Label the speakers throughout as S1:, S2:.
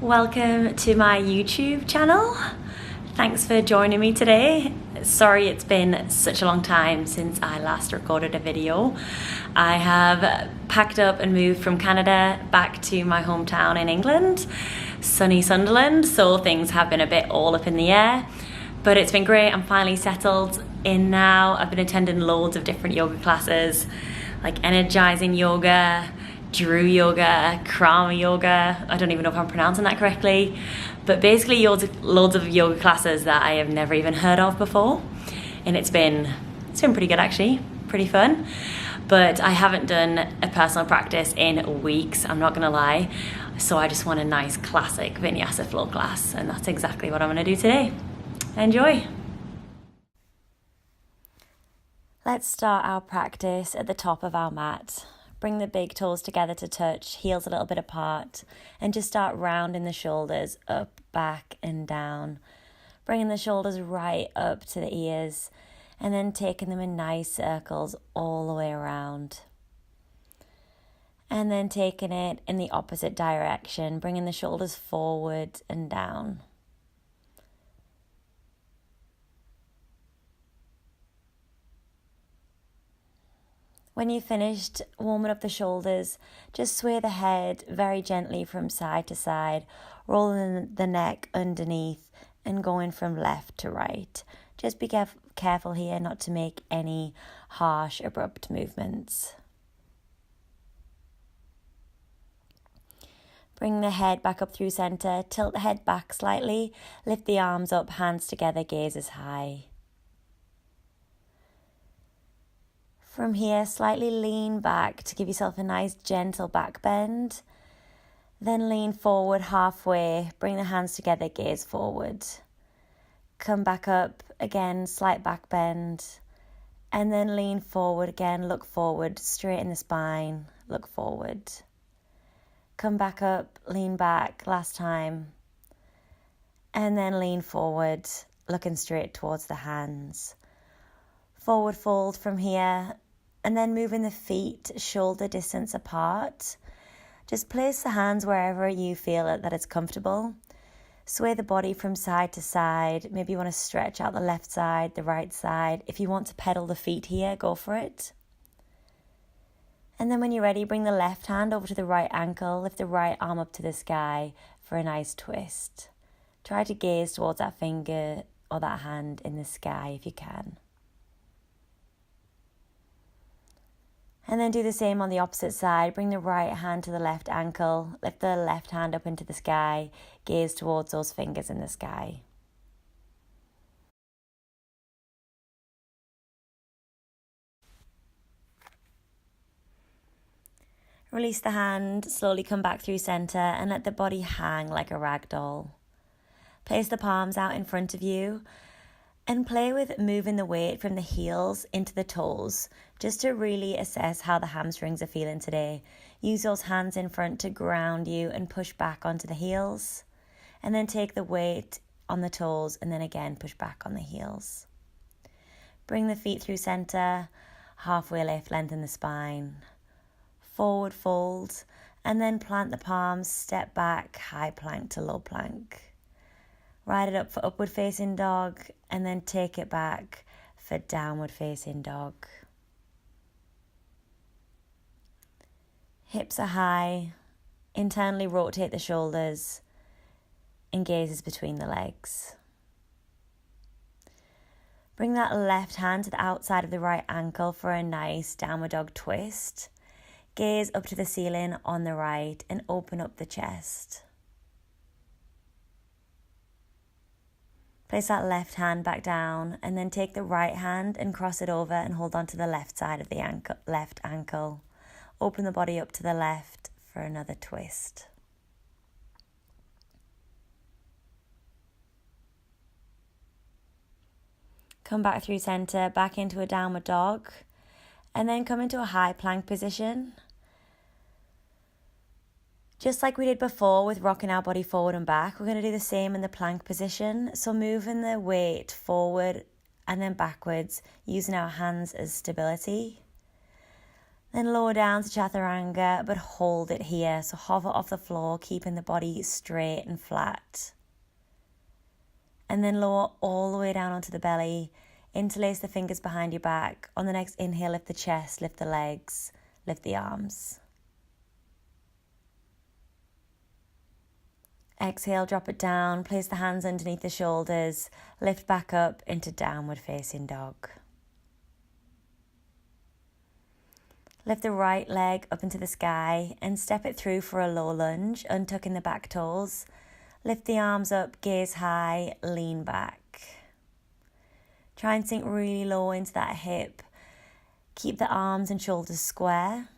S1: Welcome to my YouTube channel. Thanks for joining me today. Sorry it's been such a long time since I last recorded a video. I have packed up and moved from Canada back to my hometown in England, sunny Sunderland, so things have been a bit all up in the air, but it's been great. I'm finally settled in now. I've been attending loads of different yoga classes, like energizing yoga, Drew yoga, Krama yoga. I don't even know if I'm pronouncing that correctly, but basically loads of yoga classes that I have never even heard of before, and it's been pretty good actually, pretty fun. But I haven't done a personal practice in weeks, I'm not gonna lie, so I just want a nice classic Vinyasa flow class, and that's exactly what I'm gonna do today. Enjoy! Let's start our practice at the top of our mat. Bring the big toes together to touch, heels a little bit apart, and just start rounding the shoulders up, back, and down. Bringing the shoulders right up to the ears, and then taking them in nice circles all the way around. And then taking it in the opposite direction, bringing the shoulders forward and down. When you've finished warming up the shoulders, just sway the head very gently from side to side, rolling the neck underneath and going from left to right. Just be careful here not to make any harsh, abrupt movements. Bring the head back up through center, tilt the head back slightly, lift the arms up, hands together, gaze is high. From here, slightly lean back to give yourself a nice gentle back bend. Then lean forward halfway, bring the hands together, gaze forward. Come back up, again, slight back bend. And then lean forward again, look forward, straighten the spine, look forward. Come back up, lean back, last time. And then lean forward, looking straight towards the hands. Forward fold from here. And then moving the feet shoulder distance apart. Just place the hands wherever you feel that it's comfortable. Sway the body from side to side. Maybe you want to stretch out the left side, the right side. If you want to pedal the feet here, go for it. And then when you're ready, bring the left hand over to the right ankle. Lift the right arm up to the sky for a nice twist. Try to gaze towards that finger or that hand in the sky if you can. And then do the same on the opposite side. Bring the right hand to the left ankle. Lift the left hand up into the sky. Gaze towards those fingers in the sky. Release the hand. Slowly come back through center and let the body hang like a rag doll. Place the palms out in front of you. And play with moving the weight from the heels into the toes, just to really assess how the hamstrings are feeling today. Use those hands in front to ground you and push back onto the heels. And then take the weight on the toes and then again push back on the heels. Bring the feet through center, halfway lift, lengthen the spine. Forward fold, and then plant the palms, step back, high plank to low plank. Ride it up for upward facing dog and then take it back for downward facing dog. Hips are high, internally rotate the shoulders and gazes between the legs. Bring that left hand to the outside of the right ankle for a nice downward dog twist. Gaze up to the ceiling on the right and open up the chest. Place that left hand back down and then take the right hand and cross it over and hold on to the left side of the left ankle. Open the body up to the left for another twist. Come back through center, back into a downward dog, and then come into a high plank position. Just like we did before with rocking our body forward and back, we're going to do the same in the plank position. So moving the weight forward and then backwards, using our hands as stability. Then lower down to Chaturanga, but hold it here. So hover off the floor, keeping the body straight and flat. And then lower all the way down onto the belly. Interlace the fingers behind your back. On the next inhale, lift the chest, lift the legs, lift the arms. Exhale, drop it down, place the hands underneath the shoulders, lift back up into downward facing dog. Lift the right leg up into the sky and step it through for a low lunge, untucking the back toes. Lift the arms up, gaze high, lean back. Try and sink really low into that hip. Keep the arms and shoulders square.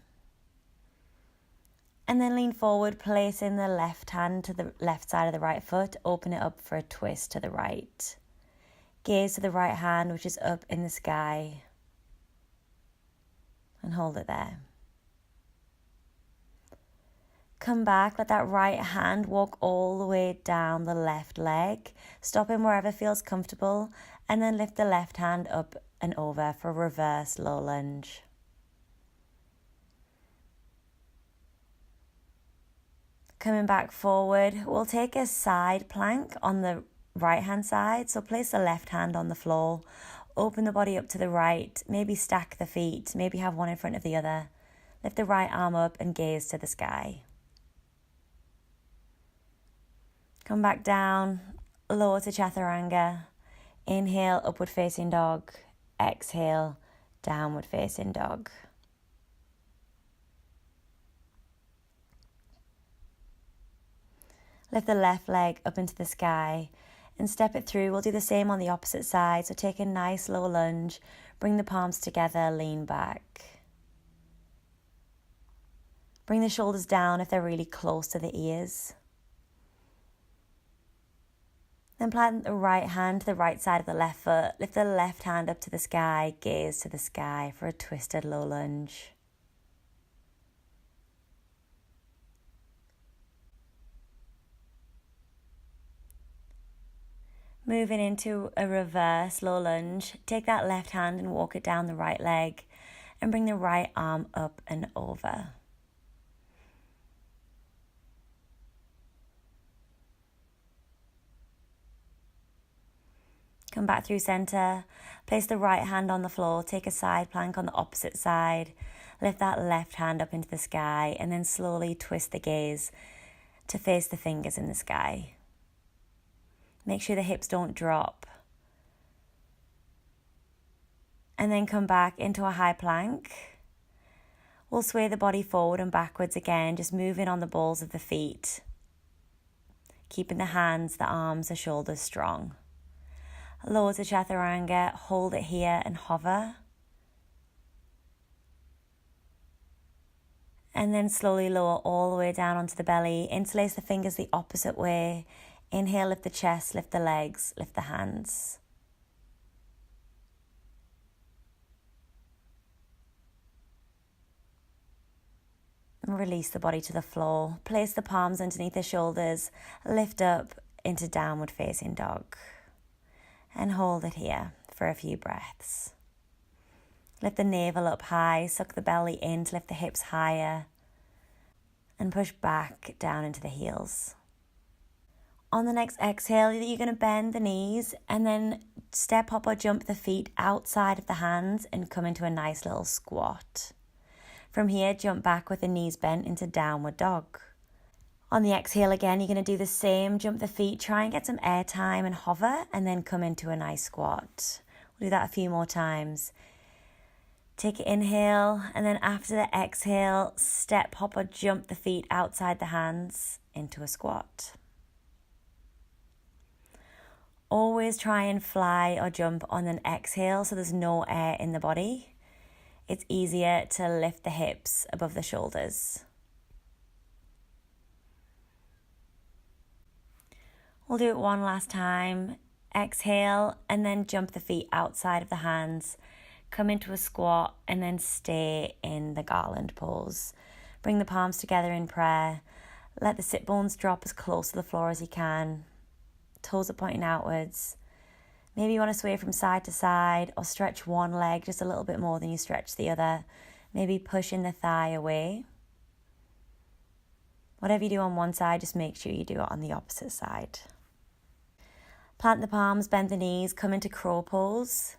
S1: And then lean forward, placing the left hand to the left side of the right foot. Open it up for a twist to the right. Gaze to the right hand, which is up in the sky. And hold it there. Come back, let that right hand walk all the way down the left leg. Stopping wherever feels comfortable. And then lift the left hand up and over for a reverse low lunge. Coming back forward, we'll take a side plank on the right hand side. So place the left hand on the floor, open the body up to the right, maybe stack the feet, maybe have one in front of the other. Lift the right arm up and gaze to the sky. Come back down, lower to Chaturanga. Inhale, upward facing dog. Exhale, downward facing dog. Lift the left leg up into the sky and step it through. We'll do the same on the opposite side. So take a nice low lunge, bring the palms together, lean back. Bring the shoulders down if they're really close to the ears. Then plant the right hand to the right side of the left foot. Lift the left hand up to the sky, gaze to the sky for a twisted low lunge. Moving into a reverse low lunge, take that left hand and walk it down the right leg and bring the right arm up and over. Come back through center, place the right hand on the floor, take a side plank on the opposite side, lift that left hand up into the sky and then slowly twist the gaze to face the fingers in the sky. Make sure the hips don't drop. And then come back into a high plank. We'll sway the body forward and backwards again, just moving on the balls of the feet. Keeping the hands, the arms, the shoulders strong. Lower to Chaturanga, hold it here and hover. And then slowly lower all the way down onto the belly. Interlace the fingers the opposite way. Inhale, lift the chest, lift the legs, lift the hands. And release the body to the floor. Place the palms underneath the shoulders. Lift up into downward facing dog. And hold it here for a few breaths. Lift the navel up high, suck the belly in to lift the hips higher. And push back down into the heels. On the next exhale, you're going to bend the knees and then step up or jump the feet outside of the hands and come into a nice little squat. From here, jump back with the knees bent into downward dog. On the exhale again, you're going to do the same, jump the feet, try and get some air time and hover and then come into a nice squat. We'll do that a few more times. Take an inhale and then after the exhale, step, hop or jump the feet outside the hands into a squat. Always try and fly or jump on an exhale so there's no air in the body. It's easier to lift the hips above the shoulders. We'll do it one last time. Exhale and then jump the feet outside of the hands. Come into a squat and then stay in the garland pose. Bring the palms together in prayer. Let the sit bones drop as close to the floor as you can. Toes are pointing outwards. Maybe you want to sway from side to side or stretch one leg just a little bit more than you stretch the other. maybe pushing the thigh away. Whatever you do on one side, just make sure you do it on the opposite side. Plant the palms, bend the knees, come into crow pose.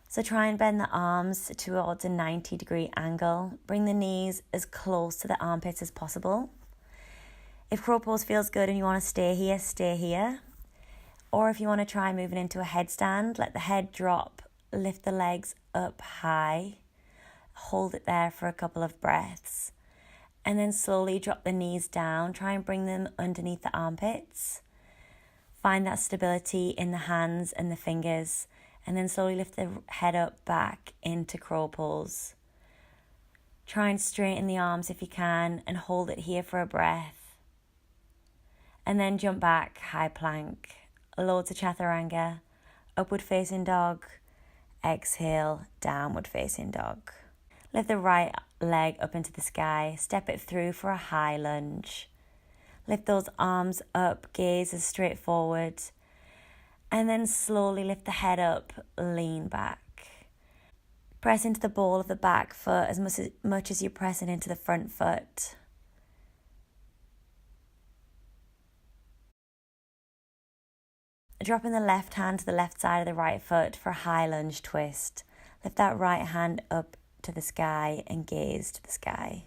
S1: So try and bend the arms towards a 90-degree angle. Bring the knees as close to the armpits as possible. If crow pose feels good and you want to stay here, stay here. Or if you want to try moving into a headstand, let the head drop, lift the legs up high, hold it there for a couple of breaths, and then slowly drop the knees down. Try and bring them underneath the armpits. Find that stability in the hands and the fingers, and then slowly lift the head up back into crow pose. Try and straighten the arms if you can and hold it here for a breath. And then jump back, high plank, low to chaturanga, upward facing dog, exhale, downward facing dog. Lift the right leg up into the sky, step it through for a high lunge. Lift those arms up, gaze as straight forward, and then slowly lift the head up, lean back. Press into the ball of the back foot as much as you're pressing into the front foot. Dropping the left hand to the left side of the right foot for a high lunge twist. Lift that right hand up to the sky and gaze to the sky.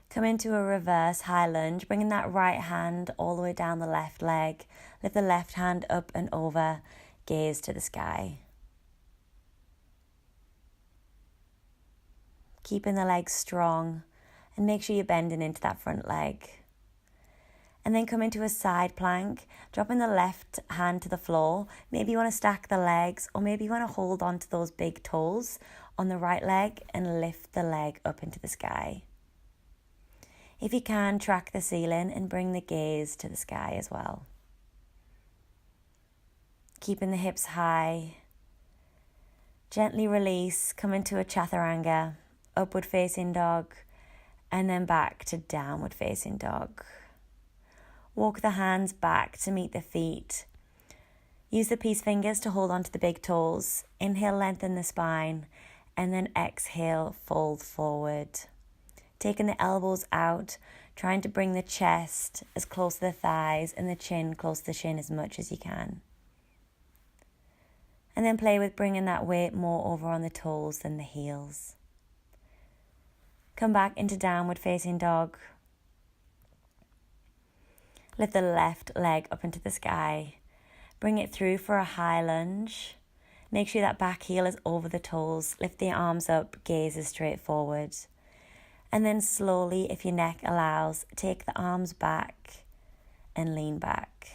S1: Come into a reverse high lunge, bringing that right hand all the way down the left leg. Lift the left hand up and over, gaze to the sky. Keeping the legs strong and make sure you're bending into that front leg. And then come into a side plank, dropping the left hand to the floor. Maybe you want to stack the legs, or maybe you want to hold on to those big toes on the right leg and lift the leg up into the sky. If you can, track the ceiling and bring the gaze to the sky as well. Keeping the hips high. Gently release, come into a chaturanga, upward facing dog, and then back to downward facing dog. Walk the hands back to meet the feet. Use the peace fingers to hold onto the big toes. Inhale, lengthen the spine, and then exhale, fold forward. Taking the elbows out, trying to bring the chest as close to the thighs and the chin close to the shin as much as you can. And then play with bringing that weight more over on the toes than the heels. Come back into downward facing dog. Lift the left leg up into the sky. Bring it through for a high lunge. Make sure that back heel is over the toes. Lift the arms up, gaze straight forward. And then slowly, if your neck allows, take the arms back and lean back.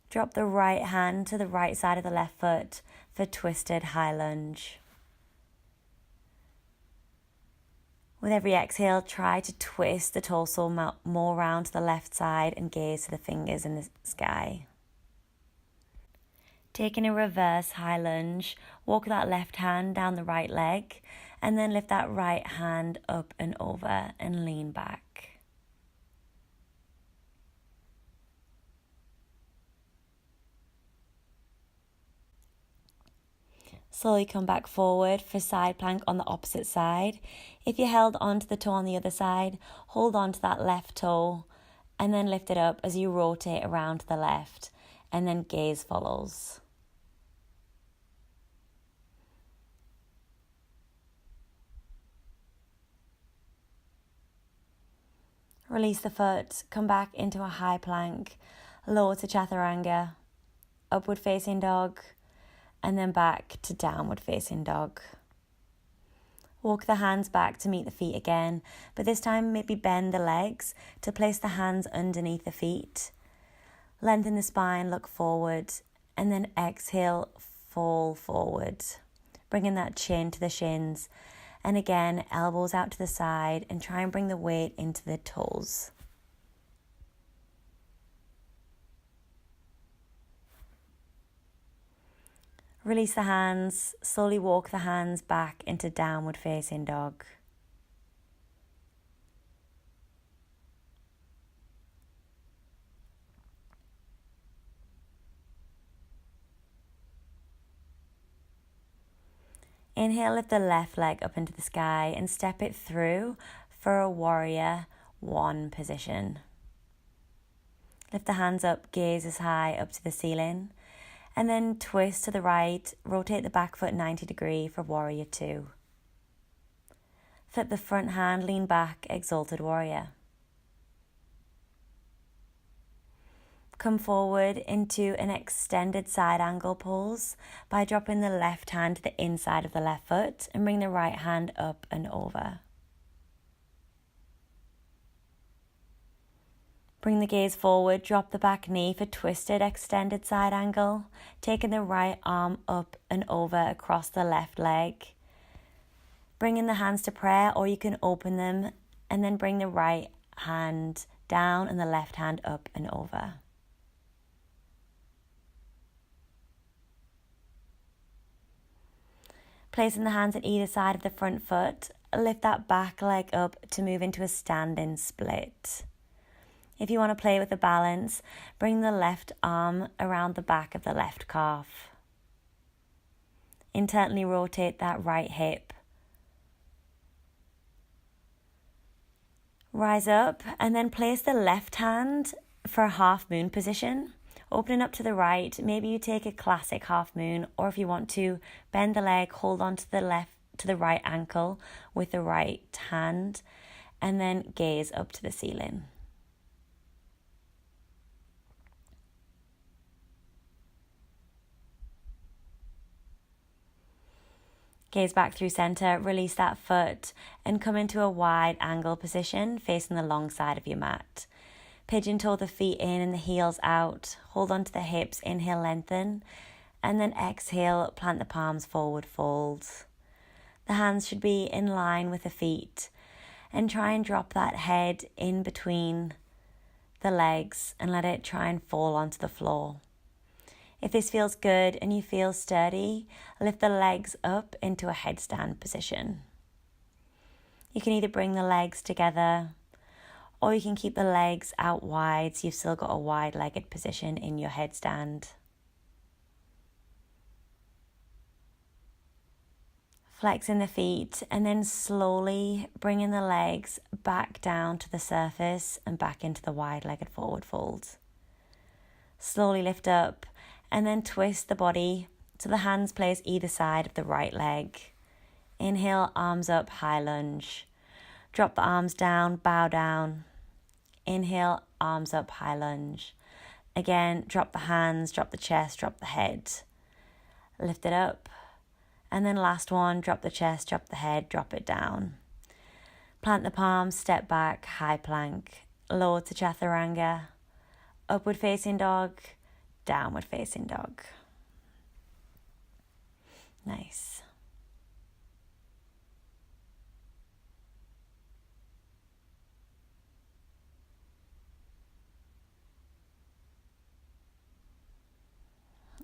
S1: Drop the right hand to the right side of the left foot for twisted high lunge. With every exhale, try to twist the torso more round to the left side and gaze to the fingers in the sky. Taking a reverse high lunge, walk that left hand down the right leg and then lift that right hand up and over and lean back. Slowly come back forward for side plank on the opposite side. If you held onto the toe on the other side, hold on to that left toe and then lift it up as you rotate around to the left, and then gaze follows. Release the foot, come back into a high plank, lower to chaturanga, upward facing dog, and then back to downward facing dog. Walk the hands back to meet the feet again, but this time maybe bend the legs to place the hands underneath the feet. Lengthen the spine, look forward, and then exhale, fall forward. Bringing that chin to the shins. And again, elbows out to the side and try and bring the weight into the toes. Release the hands, slowly walk the hands back into downward facing dog. Inhale, lift the left leg up into the sky and step it through for a warrior one position. Lift the hands up, gaze as high up to the ceiling, and then twist to the right, rotate the back foot 90 degrees for warrior two. Flip the front hand, lean back, exalted warrior. Come forward into an extended side angle pulse by dropping the left hand to the inside of the left foot and bring the right hand up and over. Bring the gaze forward, drop the back knee for twisted extended side angle, taking the right arm up and over across the left leg. Bringing the hands to prayer, or you can open them and then bring the right hand down and the left hand up and over. Placing the hands at either side of the front foot, lift that back leg up to move into a standing split. If you want to play with the balance, bring the left arm around the back of the left calf. Internally rotate that right hip. Rise up and then place the left hand for a half moon position. Opening up to the right, maybe you take a classic half moon, or if you want to, bend the leg, hold on to the right ankle with the right hand, and then gaze up to the ceiling. Gaze back through center, release that foot and come into a wide angle position facing the long side of your mat. Pigeon toe the feet in and the heels out. Hold on to the hips, inhale, lengthen, and then exhale, plant the palms forward, fold. The hands should be in line with the feet and try and drop that head in between the legs and let it try and fall onto the floor. If this feels good and you feel sturdy, lift the legs up into a headstand position. You can either bring the legs together or you can keep the legs out wide so you've still got a wide-legged position in your headstand. Flexing the feet and then slowly bringing the legs back down to the surface and back into the wide-legged forward fold. Slowly lift up and then twist the body so the hands place either side of the right leg. Inhale, arms up, high lunge. Drop the arms down, bow down. Inhale, arms up, high lunge. Again, drop the hands, drop the chest, drop the head. Lift it up. And then last one, drop the chest, drop the head, drop it down. Plant the palms, step back, high plank. Lower to chaturanga. Upward facing dog, downward facing dog. Nice.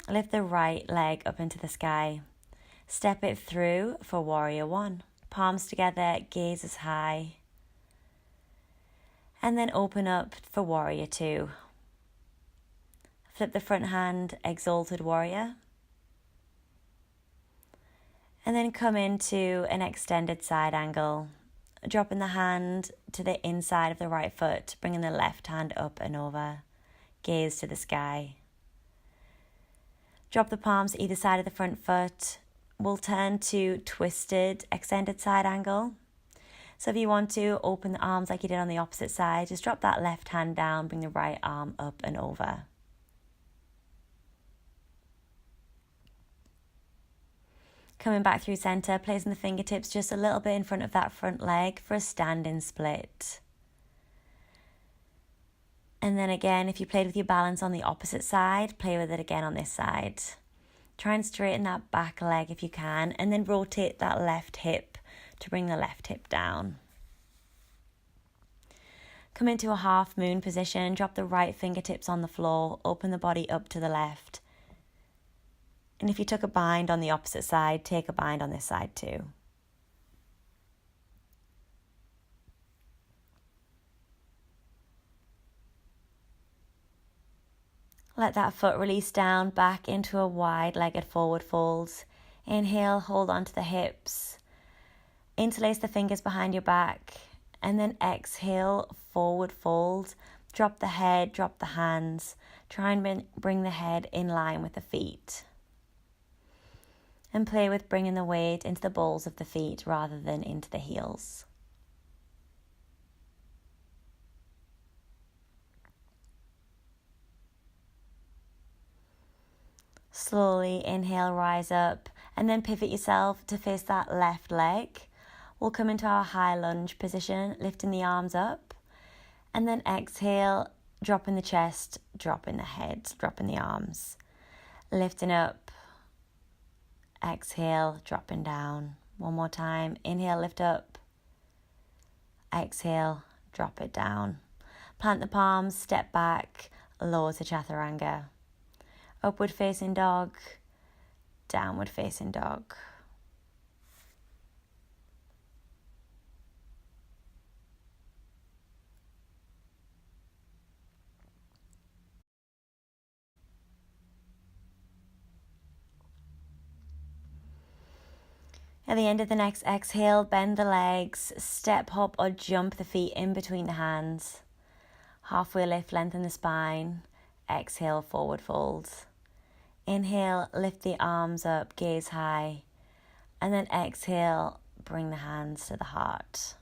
S1: Lift the right leg up into the sky. Step it through for warrior one. Palms together, gaze as high. And then open up for warrior two. Flip the front hand, exalted warrior. And then come into an extended side angle. Dropping the hand to the inside of the right foot, bringing the left hand up and over. Gaze to the sky. Drop the palms either side of the front foot. We'll turn to twisted extended side angle. So if you want to open the arms like you did on the opposite side, just drop that left hand down, bring the right arm up and over. Coming back through center, placing the fingertips just a little bit in front of that front leg for a standing split. And then again, if you played with your balance on the opposite side, play with it again on this side. Try and straighten that back leg if you can, and then rotate that left hip to bring the left hip down. Come into a half moon position, drop the right fingertips on the floor, open the body up to the left. And if you took a bind on the opposite side, take a bind on this side too. Let that foot release down back into a wide-legged forward fold. Inhale, hold onto the hips. Interlace the fingers behind your back. And then exhale, forward fold. Drop the head, drop the hands. Try and bring the head in line with the feet. And play with bringing the weight into the balls of the feet rather than into the heels. Slowly inhale, rise up, and then pivot yourself to face that left leg. We'll come into our high lunge position, lifting the arms up, and then exhale, dropping the chest, dropping the head, dropping the arms. Lifting up, exhale, dropping down. One more time, inhale, lift up, exhale, drop it down. Plant the palms, step back, lower to chaturanga. Upward facing dog, downward facing dog. At the end of the next exhale, bend the legs, step, hop or jump the feet in between the hands. Halfway lift, lengthen the spine. Exhale, forward fold. Inhale, lift the arms up, gaze high. And then exhale, bring the hands to the heart.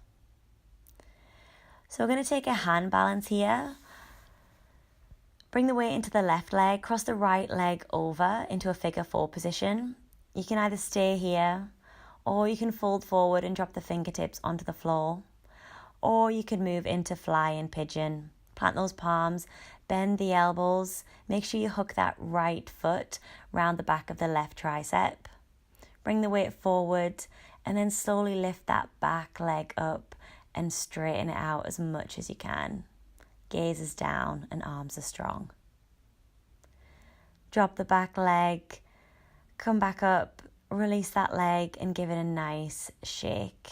S1: So we're going to take a hand balance here. Bring the weight into the left leg, cross the right leg over into a figure 4 position. You can either stay here, or you can fold forward and drop the fingertips onto the floor. Or you can move into flying pigeon. Plant those palms, bend the elbows. Make sure you hook that right foot round the back of the left tricep. Bring the weight forward and then slowly lift that back leg up and straighten it out as much as you can. Gaze is down and arms are strong. Drop the back leg, come back up, release that leg and give it a nice shake.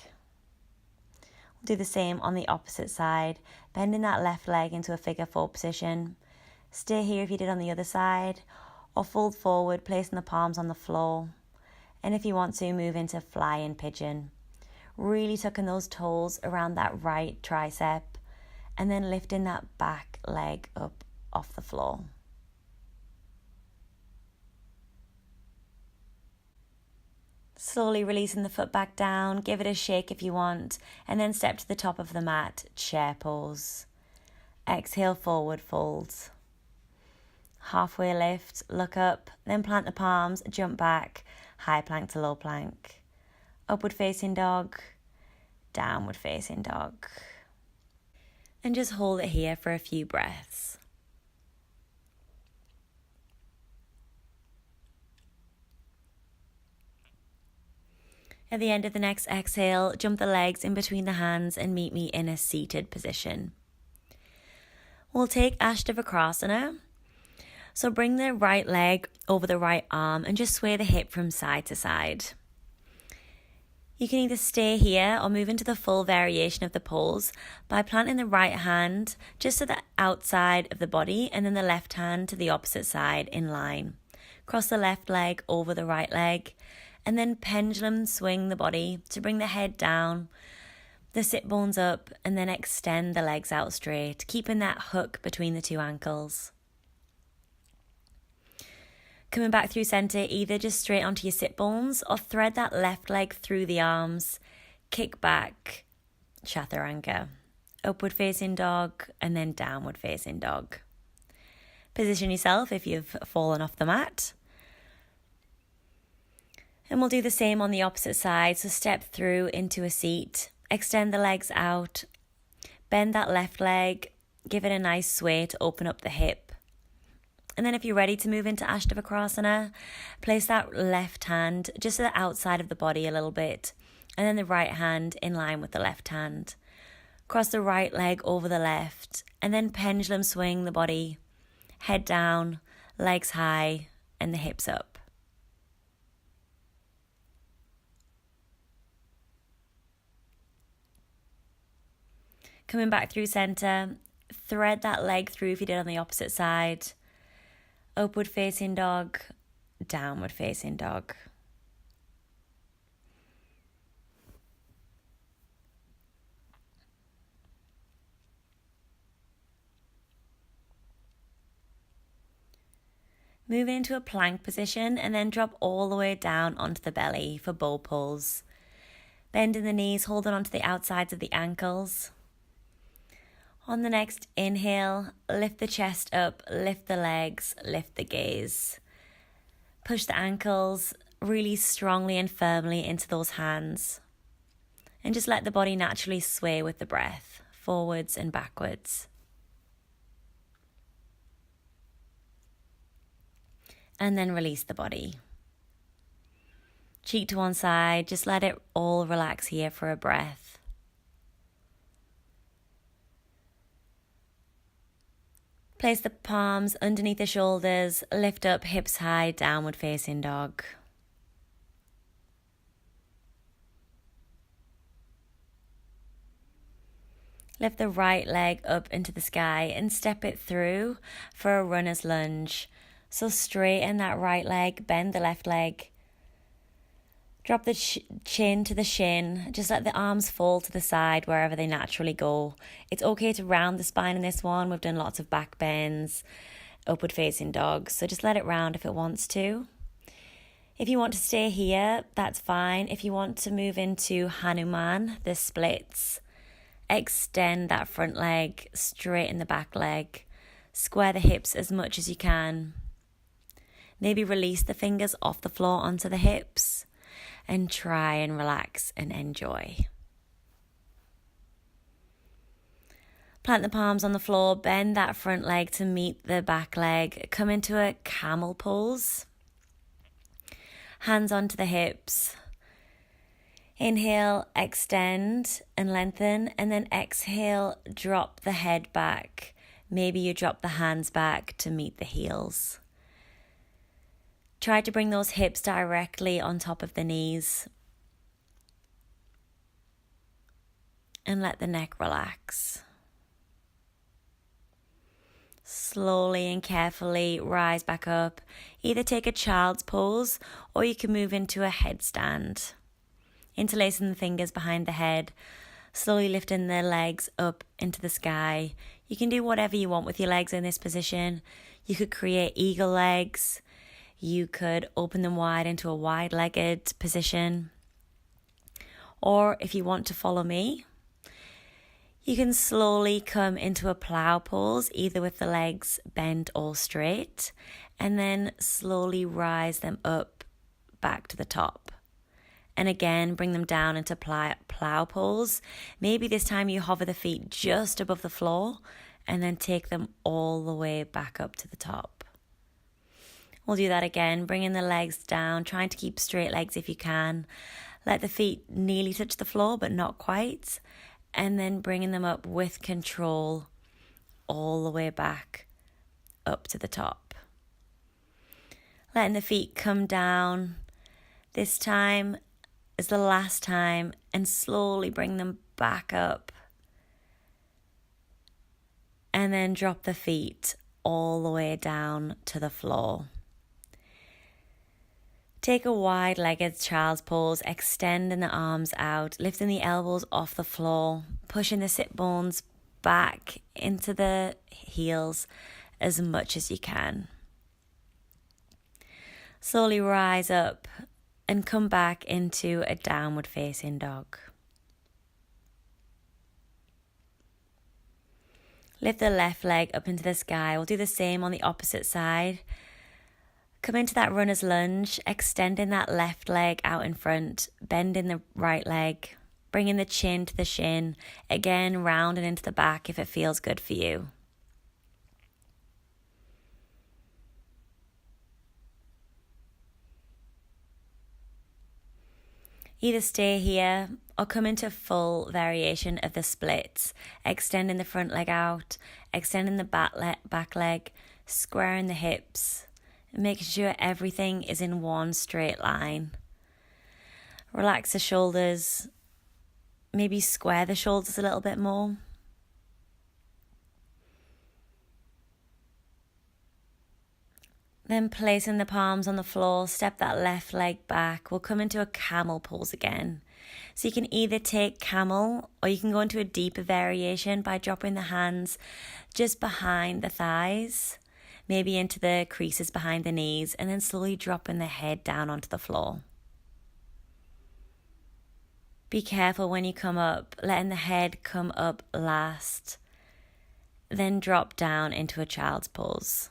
S1: We'll do the same on the opposite side, bending that left leg into a figure 4 position. Stay here if you did on the other side, or fold forward, placing the palms on the floor. And if you want to, move into flying pigeon. Really tucking those toes around that right tricep, and then lifting that back leg up off the floor. Slowly releasing the foot back down, give it a shake if you want, and then step to the top of the mat, chair pose. Exhale, forward fold. Halfway lift, look up, then plant the palms, jump back, high plank to low plank. Upward facing dog, downward facing dog. And just hold it here for a few breaths. At the end of the next exhale, jump the legs in between the hands and meet me in a seated position. We'll take Ashtavakrasana. So bring the right leg over the right arm and just sway the hip from side to side. You can either stay here or move into the full variation of the pose by planting the right hand just to the outside of the body and then the left hand to the opposite side in line. Cross the left leg over the right leg and then pendulum swing the body to bring the head down, the sit bones up, and then extend the legs out straight, keeping that hook between the two ankles. Coming back through center, either just straight onto your sit bones or thread that left leg through the arms, kick back, chaturanga, upward facing dog, and then downward facing dog. Position yourself if you've fallen off the mat. And we'll do the same on the opposite side. So step through into a seat, extend the legs out, bend that left leg, give it a nice sway to open up the hip. And then if you're ready to move into Ashtavakrasana, place that left hand just to the outside of the body a little bit, and then the right hand in line with the left hand. Cross the right leg over the left, and then pendulum swing the body, head down, legs high, and the hips up. Coming back through center, thread that leg through if you did on the opposite side. Upward facing dog, downward facing dog. Move into a plank position and then drop all the way down onto the belly for bow pulls. Bending the knees, holding onto the outsides of the ankles. On the next inhale, lift the chest up, lift the legs, lift the gaze. Push the ankles really strongly and firmly into those hands. And just let the body naturally sway with the breath, forwards and backwards. And then release the body. Cheek to one side, just let it all relax here for a breath. Place the palms underneath the shoulders, lift up hips high, downward facing dog. Lift the right leg up into the sky and step it through for a runner's lunge. So straighten that right leg, bend the left leg. Drop the chin to the shin. Just let the arms fall to the side wherever they naturally go. It's okay to round the spine in this one. We've done lots of back bends, upward facing dogs. So just let it round if it wants to. If you want to stay here, that's fine. If you want to move into Hanuman, the splits, extend that front leg, straighten the back leg. Square the hips as much as you can. Maybe release the fingers off the floor onto the hips and try and relax and enjoy. Plant the palms on the floor, bend that front leg to meet the back leg. Come into a Camel Pulls. Hands onto the hips. Inhale, extend and lengthen, and then exhale, drop the head back. Maybe you drop the hands back to meet the heels. Try to bring those hips directly on top of the knees. And let the neck relax. Slowly and carefully rise back up. Either take a child's pose or you can move into a headstand. Interlacing the fingers behind the head. Slowly lifting the legs up into the sky. You can do whatever you want with your legs in this position. You could create eagle legs. You could open them wide into a wide-legged position. Or if you want to follow me, you can slowly come into a plow pose, either with the legs bent or straight, and then slowly rise them up back to the top. And again, bring them down into plow pose. Maybe this time you hover the feet just above the floor and then take them all the way back up to the top. We'll do that again, bringing the legs down, trying to keep straight legs if you can. Let the feet nearly touch the floor, but not quite. And then bringing them up with control all the way back up to the top. Letting the feet come down. This time is the last time, and slowly bring them back up. And then drop the feet all the way down to the floor. Take a wide-legged child's pose, extending the arms out, lifting the elbows off the floor, pushing the sit bones back into the heels as much as you can. Slowly rise up and come back into a downward facing dog. Lift the left leg up into the sky. We'll do the same on the opposite side. Come into that runner's lunge, extending that left leg out in front, bending the right leg, bringing the chin to the shin, again rounding into the back if it feels good for you. Either stay here or come into full variation of the splits, extending the front leg out, extending the back leg, squaring the hips, and making sure everything is in one straight line. Relax the shoulders, maybe square the shoulders a little bit more. Then placing the palms on the floor, step that left leg back. We'll come into a camel pose again. So you can either take camel or you can go into a deeper variation by dropping the hands just behind the thighs. maybe into the creases behind the knees, and then slowly dropping the head down onto the floor. Be careful when you come up, letting the head come up last, then drop down into a child's pose.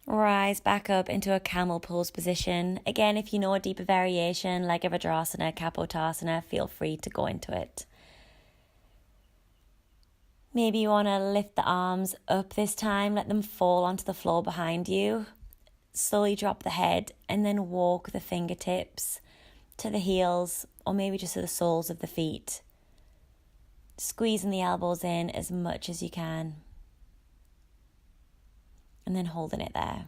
S1: Rise back up into a Camel Pulls position. Again, if you know a deeper variation like a Vajrasana, Kapotasana, feel free to go into it. Maybe you want to lift the arms up this time, let them fall onto the floor behind you. Slowly drop the head and then walk the fingertips to the heels or maybe just to the soles of the feet. Squeezing the elbows in as much as you can. And then holding it there.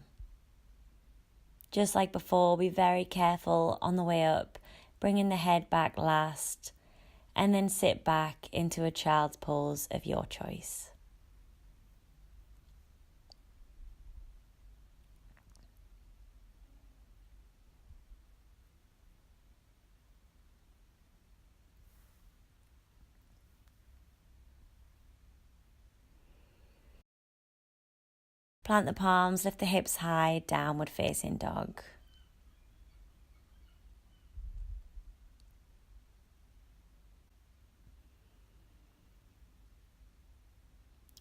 S1: Just like before, be very careful on the way up, bringing the head back last, and then sit back into a child's pose of your choice. Plant the palms, lift the hips high, downward facing dog.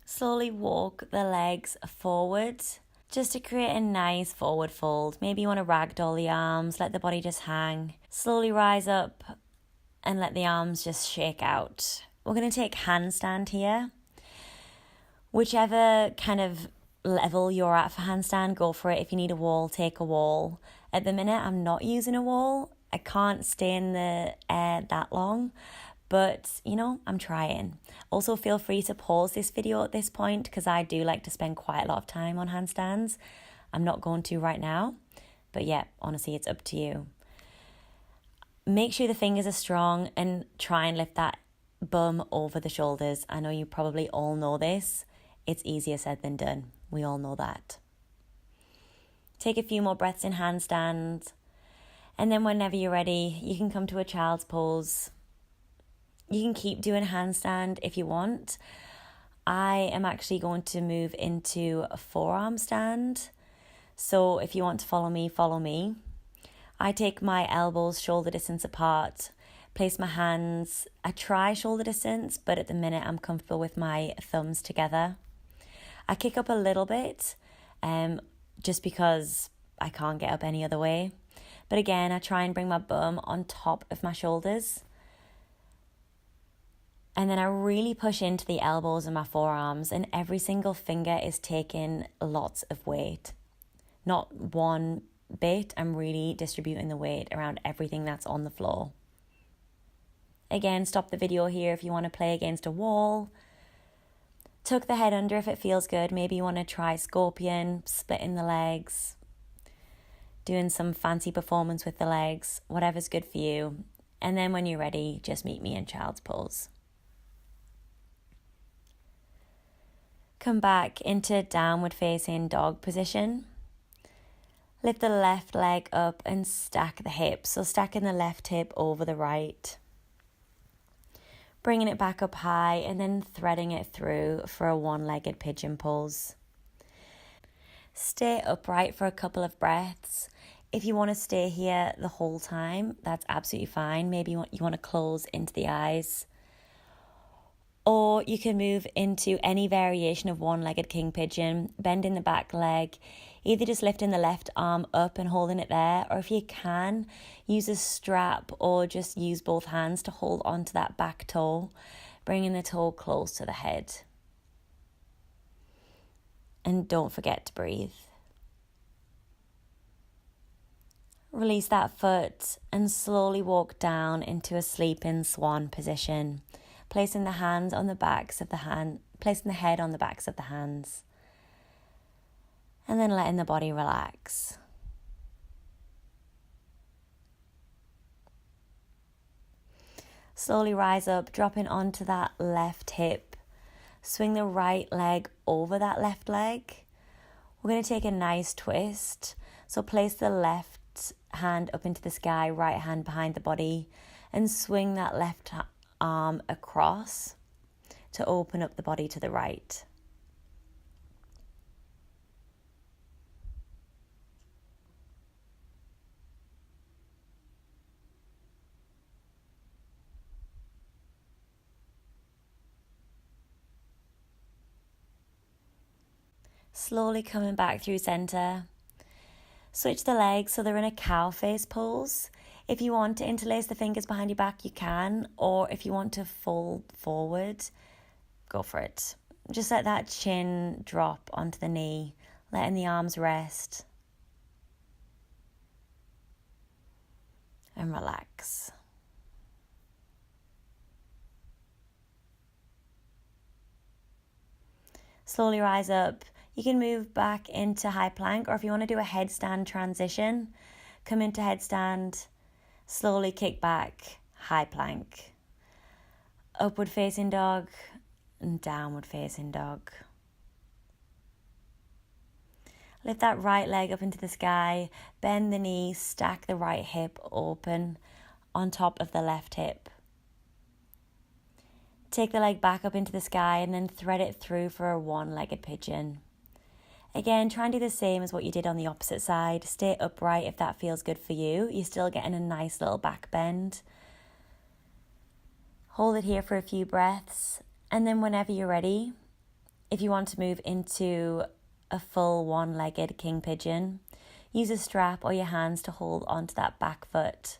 S1: Slowly walk the legs forward, just to create a nice forward fold. Maybe you want to ragdoll the arms, let the body just hang. Slowly rise up and let the arms just shake out. We're going to take handstand here. Whichever kind of level you're at for handstand, go for it. If you need a wall, take a wall. At the minute, I'm not using a wall. I can't stay in the air that long, but I'm trying. Also, feel free to pause this video at this point because I do like to spend quite a lot of time on handstands. I'm not going to right now, but yeah, honestly, it's up to you. Make sure the fingers are strong and try and lift that bum over the shoulders. I know you probably all know this. It's easier said than done. We all know that. Take a few more breaths in handstand. And then whenever you're ready, you can come to a child's pose. You can keep doing handstand if you want. I am actually going to move into a forearm stand. So if you want to follow me, follow me. I take my elbows shoulder distance apart, place my hands. I try shoulder distance, but at the minute I'm comfortable with my thumbs together. I kick up a little bit, just because I can't get up any other way. But again, I try and bring my bum on top of my shoulders. And then I really push into the elbows and my forearms, and every single finger is taking lots of weight. Not one bit, I'm really distributing the weight around everything that's on the floor. Again, stop the video here if you want to play against a wall. Tuck the head under if it feels good. Maybe you want to try scorpion, splitting the legs, doing some fancy performance with the legs, whatever's good for you. And then when you're ready, just meet me in child's pose. Come back into downward facing dog position. Lift the left leg up and stack the hips. So stacking the left hip over the right. Bringing it back up high and then threading it through for a one-legged pigeon pose. Stay upright for a couple of breaths. If you want to stay here the whole time, that's absolutely fine. Maybe you want to close into the eyes. Or you can move into any variation of one-legged king pigeon, bending the back leg, either just lifting the left arm up and holding it there, or if you can, use a strap or just use both hands to hold onto that back toe, bringing the toe close to the head. And don't forget to breathe. Release that foot and slowly walk down into a sleeping swan position. Placing the hands on the backs of the hand, placing the head on the backs of the hands. And then letting the body relax. Slowly rise up, dropping onto that left hip. Swing the right leg over that left leg. We're going to take a nice twist. So place the left hand up into the sky, right hand behind the body, and swing that left arm across to open up the body to the right. Slowly coming back through center. Switch the legs so they're in a cow face pose. If you want to interlace the fingers behind your back, you can, or if you want to fold forward, go for it. Just let that chin drop onto the knee, letting the arms rest. And relax. Slowly rise up. You can move back into high plank, or if you want to do a headstand transition, come into headstand, slowly kick back, high plank. Upward facing dog and downward facing dog. Lift that right leg up into the sky, bend the knee, stack the right hip open on top of the left hip. Take the leg back up into the sky and then thread it through for a one-legged pigeon. Again, try and do the same as what you did on the opposite side. Stay upright if that feels good for you. You're still getting a nice little back bend. Hold it here for a few breaths. And then whenever you're ready, if you want to move into a full one-legged king pigeon, use a strap or your hands to hold onto that back foot.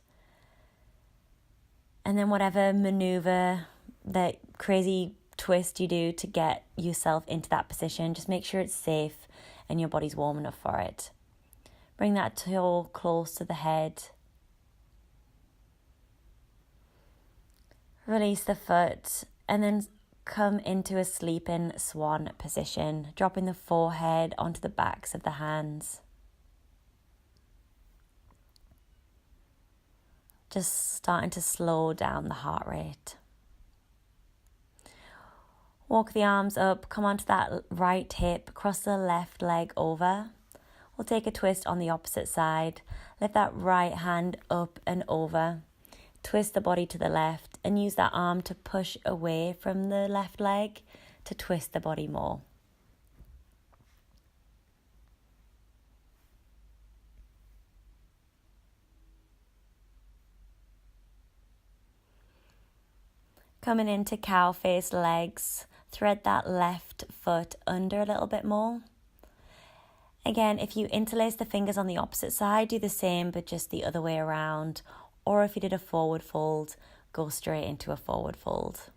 S1: And then whatever maneuver, that crazy twist you do to get yourself into that position, just make sure it's safe and your body's warm enough for it. Bring that toe close to the head. Release the foot and then come into a sleeping swan position, dropping the forehead onto the backs of the hands. Just starting to slow down the heart rate. Walk the arms up, come onto that right hip, cross the left leg over. We'll take a twist on the opposite side. Lift that right hand up and over. Twist the body to the left and use that arm to push away from the left leg to twist the body more. Coming into cow face legs. Thread that left foot under a little bit more. Again, if you interlace the fingers on the opposite side, do the same, but just the other way around. Or if you did a forward fold, go straight into a forward fold.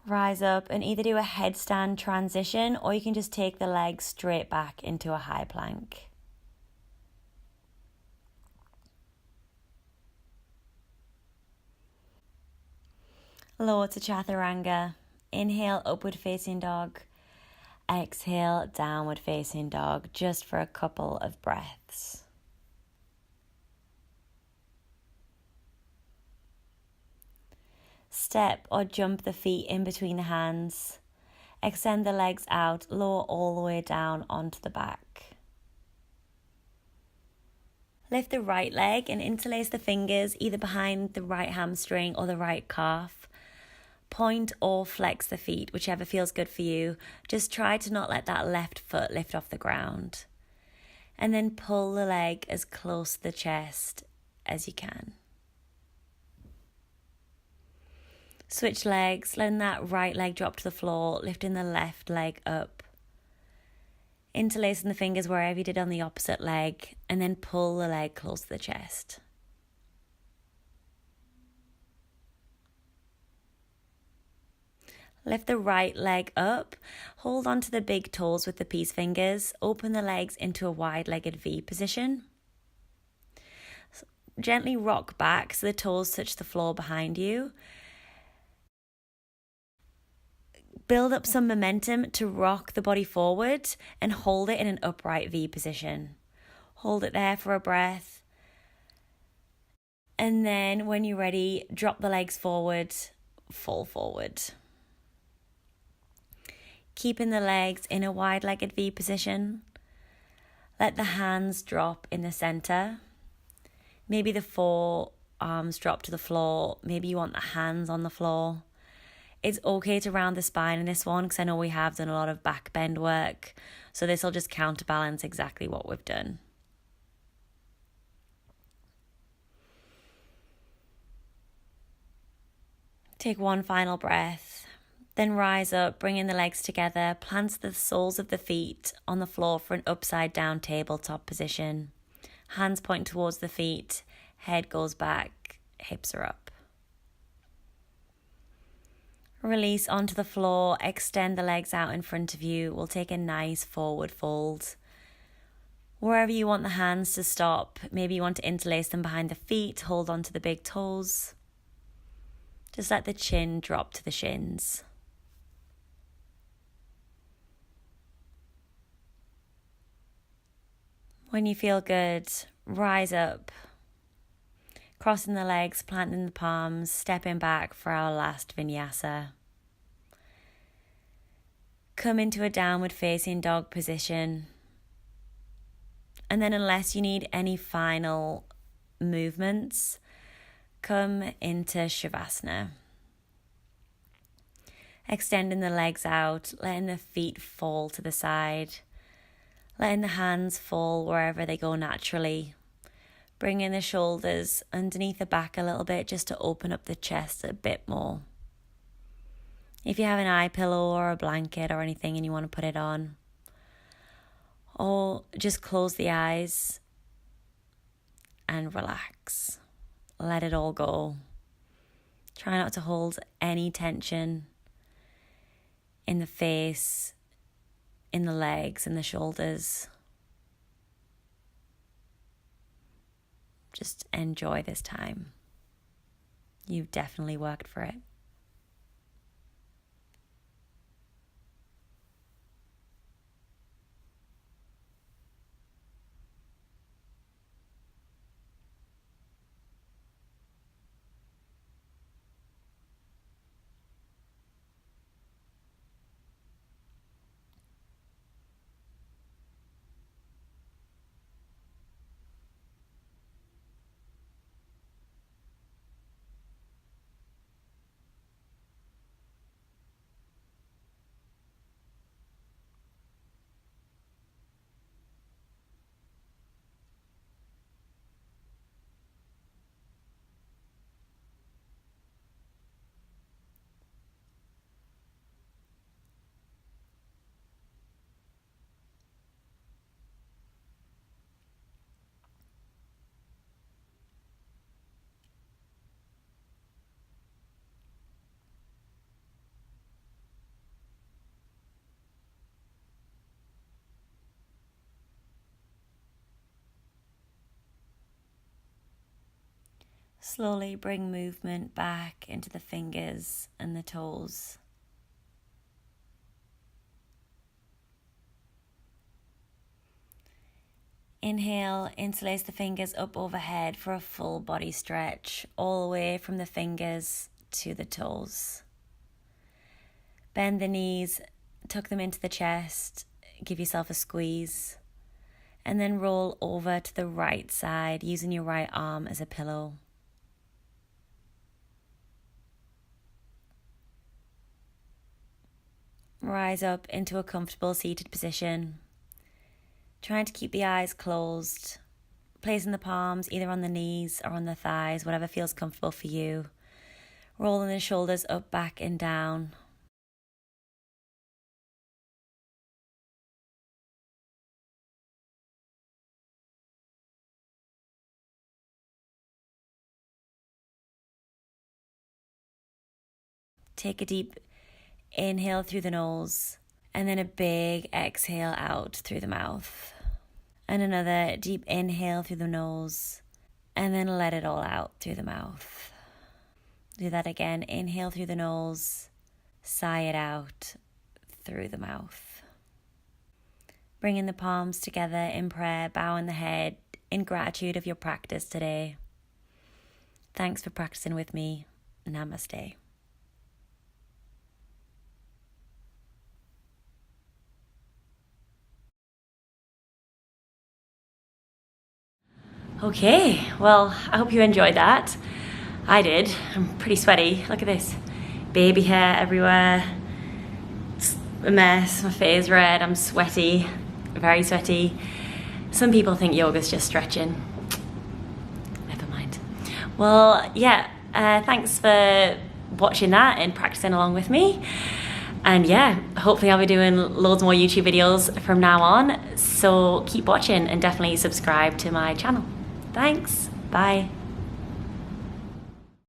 S1: Rise up and either do a headstand transition or you can just take the legs straight back into a high plank. Lower to chaturanga. Inhale, upward facing dog. Exhale, downward facing dog, just for a couple of breaths. Step or jump the feet in between the hands. Extend the legs out, lower all the way down onto the back. Lift the right leg and interlace the fingers either behind the right hamstring or the right calf. Point or flex the feet, whichever feels good for you. Just try to not let that left foot lift off the ground. And then pull the leg as close to the chest as you can. Switch legs, letting that right leg drop to the floor, lifting the left leg up. Interlacing the fingers wherever you did on the opposite leg, and then pull the leg close to the chest. Lift the right leg up, hold onto the big toes with the peace fingers, open the legs into a wide-legged V position. Gently rock back so the toes touch the floor behind you. Build up some momentum to rock the body forward and hold it in an upright V position. Hold it there for a breath. And then when you're ready, drop the legs forward, fall forward. Keeping the legs in a wide-legged V position. Let the hands drop in the center. Maybe the forearms drop to the floor. Maybe you want the hands on the floor. It's okay to round the spine in this one because I know we have done a lot of back bend work. So this will just counterbalance exactly what we've done. Take one final breath. Then rise up, bringing the legs together. Plant the soles of the feet on the floor for an upside down tabletop position. Hands point towards the feet. Head goes back. Hips are up. Release onto the floor, extend the legs out in front of you. We'll take a nice forward fold. Wherever you want the hands to stop, maybe you want to interlace them behind the feet, hold on to the big toes. Just let the chin drop to the shins. When you feel good, rise up. Crossing the legs, planting the palms, stepping back for our last vinyasa. Come into a downward facing dog position. And then unless you need any final movements, come into Shavasana. Extending the legs out, letting the feet fall to the side. Letting the hands fall wherever they go naturally. Bringing the shoulders underneath the back a little bit just to open up the chest a bit more. If you have an eye pillow or a blanket or anything and you want to put it on. Or just close the eyes and relax. Let it all go. Try not to hold any tension in the face, in the legs, in the shoulders. Just enjoy this time. You've definitely worked for it. Slowly bring movement back into the fingers and the toes. Inhale, interlace the fingers up overhead for a full body stretch, all the way from the fingers to the toes. Bend the knees, tuck them into the chest, give yourself a squeeze, and then roll over to the right side using your right arm as a pillow. Rise up into a comfortable seated position. Trying to keep the eyes closed. Placing the palms either on the knees or on the thighs, whatever feels comfortable for you. Rolling the shoulders up, back and down. Take a deep inhale through the nose and then a big exhale out through the mouth. And another deep inhale through the nose and then let it all out through the mouth. Do that again. Inhale through the nose, sigh it out through the mouth. Bringing the palms together in prayer, bowing the head in gratitude of your practice today. Thanks for practicing with me. Namaste. Okay, well, I hope you enjoyed that. I did. I'm pretty sweaty. Look at this. Baby hair everywhere. It's a mess. My face red. I'm sweaty. Very sweaty. Some people think yoga's just stretching. Never mind. Well, yeah, thanks for watching that and practicing along with me. And yeah, hopefully I'll be doing loads more YouTube videos from now on. So keep watching and definitely subscribe to my channel. Thanks. Bye.